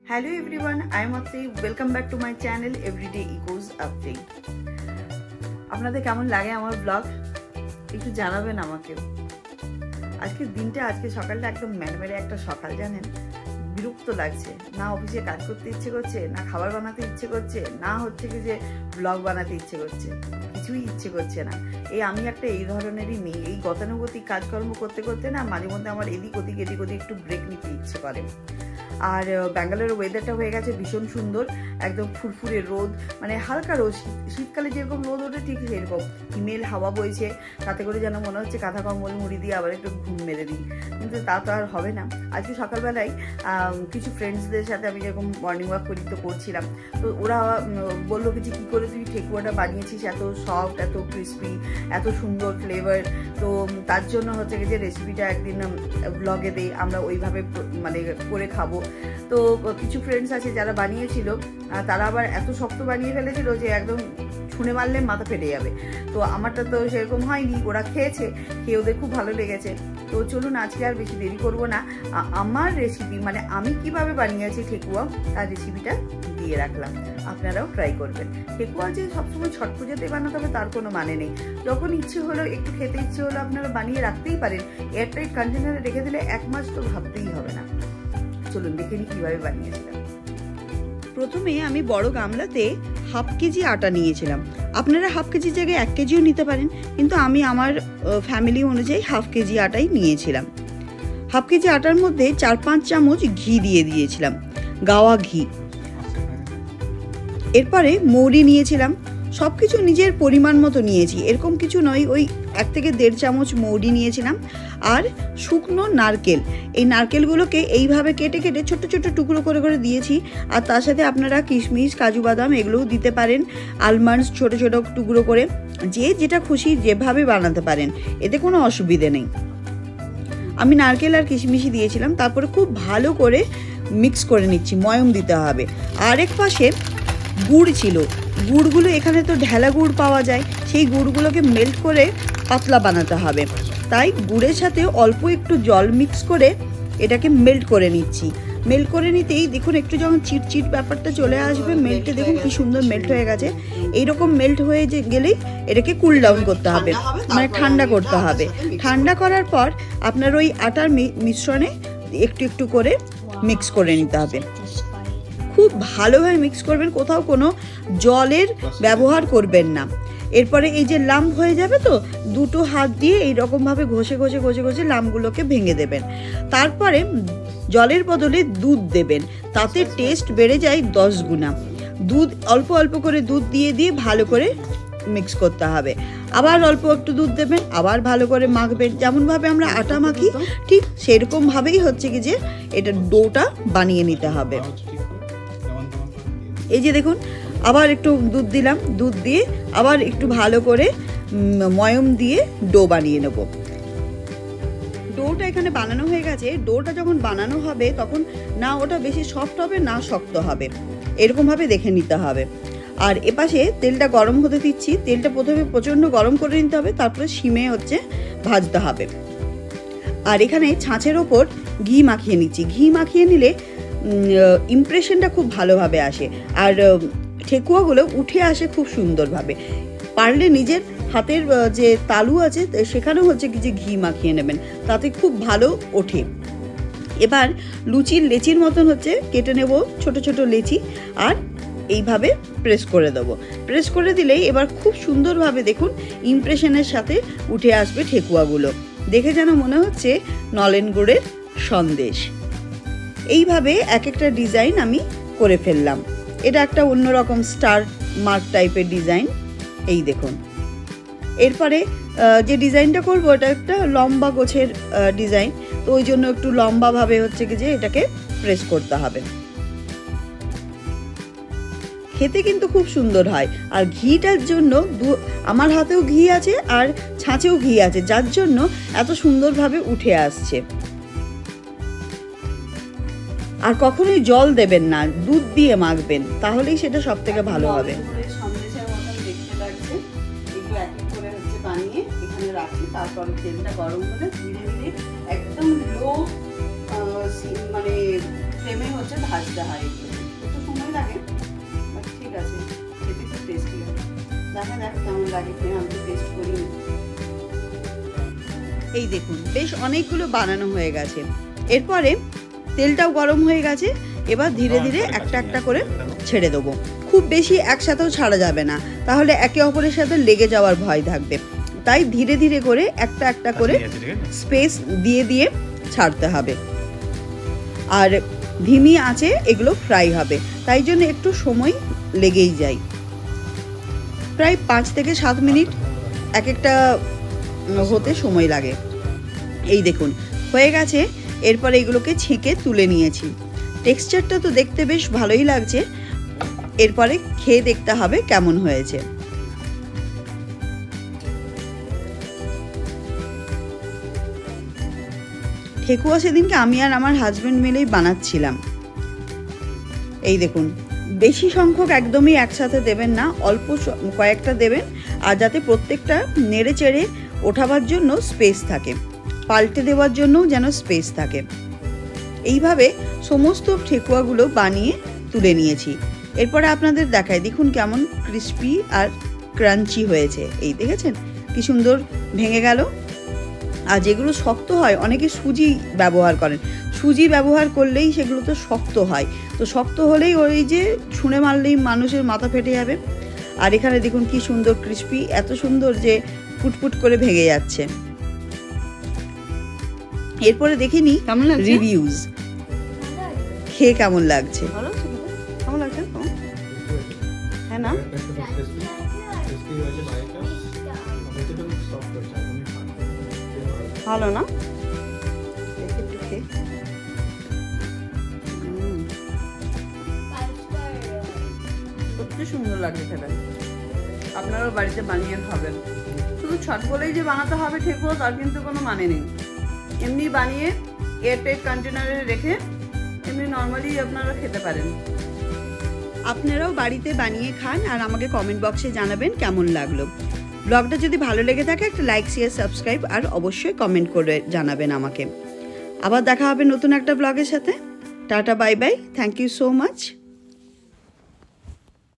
Hello everyone, I am Akshay. Welcome back to my channel Everyday Eco's Update. আপনাদের কেমন লাগে আমার blog একটু জানাবেন আমাকে। আজকে সকালটা একদম মেরে একটা সকাল, জানেন, বিরক্ত লাগছে। না অফিসে কাজ করতে ইচ্ছে করছে, না খাবার বানাতে ইচ্ছে করছে, না হচ্ছে কি যে ব্লগ বানাতে ইচ্ছে করছে, কিছুই ইচ্ছে করছে না। আমি একটা এই ধরনেরই মেয়ে। এই গতানুগতিক কাজকর্ম করতে করতে না মাঝে মধ্যে আমার এদিক ওদিক একটু ব্রেক নিতে ইচ্ছে করে। আর ব্যাঙ্গালোরের ওয়েদারটা হয়ে গেছে ভীষণ সুন্দর, একদম ফুরফুরে রোদ, মানে হালকা রোদ। শীতকালে যেরকম রোদ ওঠে ঠিক সেরকম হিমেল হাওয়া বইছে, তাতে করে যেন মনে হচ্ছে কাঁথা কম্বল মুড়ি দিয়ে আবার একটু ঘুম মেরে দিই, কিন্তু তা তো আর হবে না। আজকে সকালবেলায় কিছু ফ্রেন্ডসদের সাথে আমি যেরকম মর্নিং ওয়াক করছিলাম, তো ওরা বললো কি যে কী করে তুই ঠেকুয়াটা বানিয়েছিস, এত সফট, এত ক্রিস্পি, এত সুন্দর ফ্লেভার। তো তার জন্য হচ্ছে কি যে রেসিপিটা একদিন ব্লগে দেই, আমরা ওইভাবে মানে করে খাবো। তো কিছু ফ্রেন্ডস আছে যারা বানিয়েছিল, তারা আবার এত শক্ত বানিয়ে ফেলেছিল যে একদম ছুঁড়ে মারলে মাথা ফেটে যাবে। তো আমারটা তো সেরকম হয়নি, ওরা খেয়েছে, খেয়ে ওদের খুব ভালো লেগেছে। তো চলুন আজকে আর বেশি দেরি করব না, আমার রেসিপি মানে আমি কিভাবে বানিয়েছি ঠেকুয়া তার রেসিপিটা দিয়ে রাখলাম, আপনারাও ট্রাই করবেন। ঠেকুয়া যে সবসময় ছট পুজোতে বানাতে হবে তার কোনো মানে নেই। যখন ইচ্ছে হলো, একটু খেতে ইচ্ছে হলো, আপনারা বানিয়ে রাখতেই পারেন। এয়ারটাইট কন্টেনারে রেখে দিলে 1 মাস তো ভাবতেই হবে না। চলুন দেখে নিই কীভাবে বানিয়েছিলাম। প্রথমে আমি বড় গামলাতে 1/2 কেজি আটা নিয়েছিলাম। আপনারা 1/2 কেজির জায়গায় 1 কেজিও নিতে পারেন, কিন্তু আমি আমার ফ্যামিলি অনুযায়ী 1/2 কেজি আটাই নিয়েছিলাম। 1/2 কেজি আটার মধ্যে 4-5 চামচ ঘি দিয়ে দিয়েছিলাম, গাওয়া ঘি। এরপরে মৌরি নিয়েছিলাম, সব কিছু নিজের পরিমাণ মতো নিয়েছি, এরকম কিছু নয়। ওই 1 থেকে 1.5 চামচ মৌরি নিয়েছিলাম। আর শুকনো নারকেল, এই নারকেলগুলোকে এইভাবে কেটে কেটে ছোট ছোট টুকরো করে করে দিয়েছি। আর তার সাথে আপনারা কিশমিশ, কাজু বাদাম এগুলোও দিতে পারেন, আলমন্ডস ছোট ছোট টুকরো করে, যে যেটা খুশি যেভাবে বানাতে পারেন, এতে কোনো অসুবিধে নেই। আমি নারকেল আর কিশমিশই দিয়েছিলাম। তারপরে খুব ভালো করে মিক্স করে নিচ্ছি, ময়ম দিতে হবে। আর এক পাশে গুড় ছিল, গুড়গুলো এখানে তো ঢেলা গুড় পাওয়া যায়, সেই গুড়গুলোকে মেল্ট করে পাতলা বানাতে হবে। তাই গুড়ের সাথে অল্প একটু জল মিক্স করে এটাকে মেল্ট করে নিচ্ছি। মেল্ট করে নিতেই দেখুন একটু যখন চিটচিট ব্যাপারটা চলে আসবে, মেল্টে দেখুন কি সুন্দর মেল্ট হয়ে গেছে। এইরকম মেল্ট হয়ে গেলেই এটাকে কুল ডাউন করতে হবে, মানে ঠান্ডা করতে হবে। ঠান্ডা করার পর আপনার ওই আটার মিশ্রণে একটু একটু করে মিক্স করে নিতে হবে। খুব ভালোভাবে মিক্স করবেন, কোথাও কোনো জলের ব্যবহার করবেন না। এরপরে এই যে লাম্প হয়ে যাবে, তো দুটো হাত দিয়ে এইরকমভাবে ঘষে ঘষে ঘষে ঘষে লাম্পগুলোকে ভেঙে দেবেন। তারপরে জলের বদলে দুধ দেবেন, তাতে টেস্ট বেড়ে যায় 10 গুণা। দুধ অল্প অল্প করে দুধ দিয়ে দিয়ে ভালো করে মিক্স করতে হবে। আবার অল্প একটু দুধ দেবেন, আবার ভালো করে মাখবেন। যেমনভাবে আমরা আটা মাখি ঠিক সেরকমভাবেই হচ্ছে কি যে এটা ডোটা বানিয়ে নিতে হবে। এই যে দেখুন, আবার একটু দুধ দিলাম, দুধ দিয়ে আবার একটু ভালো করে ময়ম দিয়ে ডো বানিয়ে নেব। ডোটা এখানে বানানো হয়ে গেছে। ডোটা যখন বানানো হবে তখন না ওটা বেশি সফট হবে না শক্ত হবে, এরকমভাবে দেখে নিতে হবে। আর এপাশে তেলটা গরম হতে দিচ্ছি। তেলটা প্রথমে প্রচণ্ড গরম করে নিতে হবে, তারপরে সিমে হচ্ছে ভাজতে হবে। আর এখানে ছাঁচের ওপর ঘি মাখিয়ে নিচ্ছি। ঘি মাখিয়ে নিলে ইমপ্রেশনটা খুব ভালোভাবে আসে, আর ঠেকুয়াগুলো উঠে আসে খুব সুন্দরভাবে। পারলে নিজের হাতের যে তালু আছে সেখানেও হচ্ছে কি যে ঘি মাখিয়ে নেবেন, তাতে খুব ভালো ওঠে। এবার লুচির লেচির মতন হচ্ছে কেটে নেব ছোট ছোট লেচি, আর এইভাবে প্রেস করে দেবো। প্রেস করে দিলেই এবার খুব সুন্দরভাবে দেখুন ইমপ্রেশনের সাথে উঠে আসবে ঠেকুয়াগুলো। দেখে যেন মনে হচ্ছে নলেন গুড়ের সন্দেশ। এইভাবে এক একটা ডিজাইন আমি করে ফেললাম। এটা একটা অন্যরকম স্টার মার্ক টাইপের ডিজাইন, এই দেখুন। এরপরে যে ডিজাইনটা করবো এটা একটা লম্বা গোছের ডিজাইন, তো ওই জন্য একটু লম্বাভাবে হচ্ছে কি যে এটাকে প্রেস করতে হবে। খেতে কিন্তু খুব সুন্দর হয়। আর ঘিটার জন্য আমার হাতেও ঘি আছে আর ছাঁচেও ঘি আছে, যার জন্য এত সুন্দরভাবে উঠে আসছে। আর কখনোই জল দেবেন না, দুধ দিয়ে মাখবেন, তাহলেই সেটা সব থেকে ভালো হবে। সন্দেশের মতন দেখতে লাগছে, একটু এক এক করে হচ্ছে বানিয়ে এখানে রাখছি। তারপরে তেলটা গরম হলে ধীরে ধীরে একদম লো মানে ফ্লেমে হচ্ছে ভাজতে হয়, একটু সময় লাগে, বাট ঠিক আছে, খেতে খুব টেস্টি হয়। দেখা যাক কেমন লাগে, খেয়ে আমি টেস্ট করি। এই দেখুন বেশ অনেকগুলো বানানো হয়ে গেছে। এরপরে তেলটাও গরম হয়ে গেছে, এবার ধীরে ধীরে একটা একটা করে ছেড়ে দেবো। খুব বেশি একসাথেও ছাড়া যাবে না, তাহলে একে অপরের সাথে লেগে যাওয়ার ভয় থাকবে, তাই ধীরে ধীরে করে একটা একটা করে স্পেস দিয়ে দিয়ে ছাড়তে হবে। আর ধিমি আঁচে এগুলো ফ্রাই হবে, তাই জন্য একটু সময় লেগেই যায়, প্রায় 5 থেকে 7 মিনিট এক একটা হতে সময় লাগে। এই দেখুন হয়ে গেছে। এরপরে এগুলোকে ছেঁকে তুলে নিয়েছি। টেক্সচারটা তো দেখতে বেশ ভালোই লাগছে, এরপরে খেয়ে দেখতে হবে কেমন হয়েছে। ঠেকুয়া সেদিনকে আমি আর আমার হাজবেন্ড মিলেই বানাচ্ছিলাম। এই দেখুন বেশি সংখ্যক একদমই একসাথে দেবেন না, অল্প কয়েকটা দেবেন, আর যাতে প্রত্যেকটা নেড়ে চেড়ে ওঠাবার জন্য স্পেস থাকে, পাল্টে দেওয়ার জন্য যেন স্পেস থাকে। এইভাবে সমস্ত ঠেকুয়াগুলো বানিয়ে তুলে নিয়েছি। এরপরে আপনাদের দেখাই, দেখুন কেমন ক্রিস্পি আর ক্রাঞ্চি হয়েছে। এই দেখেছেন কি সুন্দর ভেঙে গেল। আর যেগুলো শক্ত হয় অনেকে সুজি ব্যবহার করেন, সুজি ব্যবহার করলেই সেগুলো তো শক্ত হয়, তো শক্ত হলেই ওই যে ছুঁড়ে মারলেই মানুষের মাথা ফেটে যাবে। আর এখানে দেখুন কি সুন্দর ক্রিস্পি, এত সুন্দর যে ফুটফুট করে ভেঙে যাচ্ছে। এরপরে দেখে নিই কেমন লাগছে রিভিউজ, খেয়ে কেমন লাগছে। ভালো কেমন লাগছে? হ্যাঁ না ভালো না, একটু খেয়ে সত্যি সুন্দর লাগছে খেতে। আপনারাও বাড়িতে বানিয়ে খাবেন। শুধু ছট বলেই যে বানাতে হবে ঠেকুয়া তার কিন্তু কোনো মানে নেই, এমনি বানিয়ে এয়ারটাইট কন্টেনারে রেখে এমনি নর্মালি আপনারা খেতে পারেন। আপনারাও বাড়িতে বানিয়ে খান আর আমাকে কমেন্ট বক্সে জানাবেন কেমন লাগলো। ব্লগটা যদি ভালো লেগে থাকে একটা লাইক, শেয়ার, সাবস্ক্রাইব আর অবশ্যই কমেন্ট করে জানাবেন আমাকে। আবার দেখা হবে নতুন একটা ব্লগের সাথে। Tata, bye bye, thank you so much.